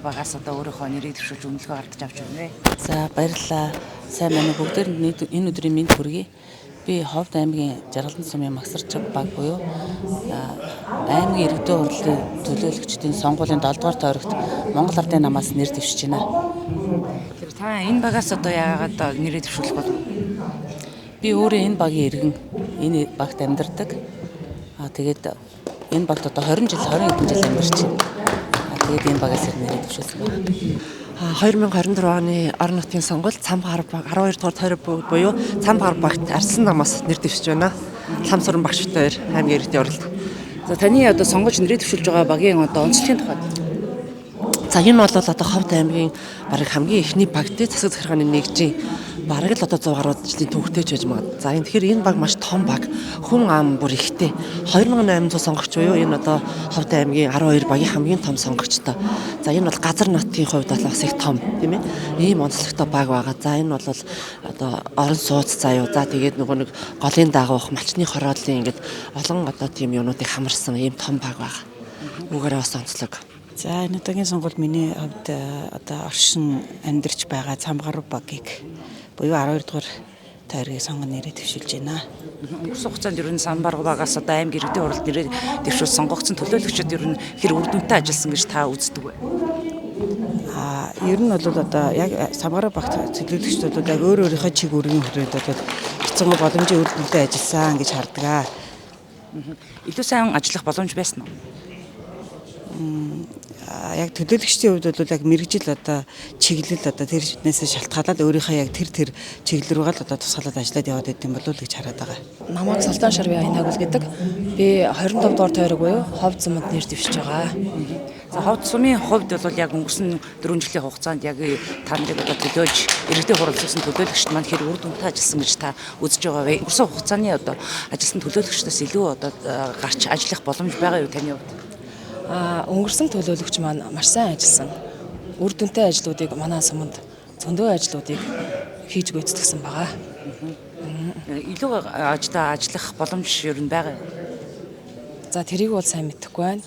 багаас одоо өөрийнхөө нэрийг дэвшүүлж үнэлгээ хардж авч байна вэ? За баярлалаа. Сайн байна уу? Бүгдээр энэ өдрийн мэнд хүргэе. Би Ховд аймгийн Жаргалан сумын Магсарч баг буюу аймгийн иргэдийн хурлын төлөөлөгчдийн сонгуулийн 7 дугаар тойрогт Монгол Ардын намаас нэр дэвшиж байна. Тэр та энэ багаас одоо яагаад нэрээ дэвшүүлэх болов? Би өөрөө энэ багийн иргэн, энэ багт амьдардаг. Тэгээд энэ багт одоо 20 жил амьдарч байна. Тэгээд энэ багаас нэрээ дэвшүүлсэн байна. 2024 оны орон нутгийн сонгуульд Цамбар баг 12 дугаар тойрог буюу Цамбар багт Арслан намаас нэр дэвшиж байна. Ламсуран багш хоёр аймгийн иргэдийн хурлд. За таны одоо сонгож нэрээ дэвшүүлж байгаа багийн одоо онцлогийн тухайд. За энэ бол одоо Ховд аймгийн бараг хамгийн эхний баг дээр засаг захиргааны нэгжийн бараг л одоо 100 гаруй жилийн түүхтэй ч байж магадгүй. За тэгэхээр энэ баг маш том баг. Хүн ам бүр ихтэй. 2800 сонгогч буюу энэ одоо Ховд аймгийн 12 багийн хамгийн том сонгогчтой. За энэ бол газар нутгийн хувьд бол бас их том тийм ээ. Ийм онцлогтой баг байгаа. За энэ бол одоо орон сууц заяа. За тэгээд нөгөө нэг голын дагуух, малчны хорооллын ингээд олон одоо тийм юмнуудыг хамарсан ийм том баг байгаа. Үүгээрээ бас онцлог. За энэ удаагийн сонгуульд миний хувьд одоо оршин амьдарч байгаа Цамбар багийг буюу 12 дугаар тойргийн сонгон нэрээ дэвшүүлж байна. Өнгөрсөн хугацаанд ер нь Цамбар багаас одоо аймгийн иргэдийн хурлд нэрээ дэвшүүл сонгогдсон төлөөлөгчид ер нь хэр үр дүнтэй ажилласан гэж та үздэг вэ? Ер нь бол одоо яг Цамбар багт төлөөлөгчид бол яг өөрийнхөө чиг үүргийн хүрээд бол хэцүү боломжийн үр дүнтэй ажилласан гэж хардаг. Илүү сайн ажиллах боломж байсан уу? Яг төлөөлөгчдийн хувьд бол яг мэрэгжил одоо чиглэл одоо тэрнээс шалтгаалаад өөрийнхөө яг тэр чиглэл рүүгээ л одоо тусгаалаад ажиллаад яваад байт юм болов уу гэж хараад байгаа. Намайг Солтон Шарви Аян Агуул гэдэг. Би 25 дугаар тойрог буюу Ховд суманд нэр дэвшиж байгаа. За Ховд сумын хувьд бол яг өнгөрсөн 4 жилийн хугацаанд яг та нарыг одоо төлөөлж иргэдийн хурал зүйлсэн төлөөлөгчд маань хэр үр дүнтэй ажилласан гэж та үзэж байгаа вэ? Өнгөрсөн хугацааны одоо ажилласан төлөөлөгчдөөс илүү одоо гарч ажиллах боломж байгаа юу таны хувьд? Өнгөрсөн төлөөлөгч маань маш сайн ажилласан. Үр дүнтэй ажлуудыг манай суманд зөндөө ажлуудыг хийж гүйцэтгэсэн байгаа. Илүү ажиллах боломж ер нь байгаа юу? За тэрийг бол сайн мэдэхгүй байна.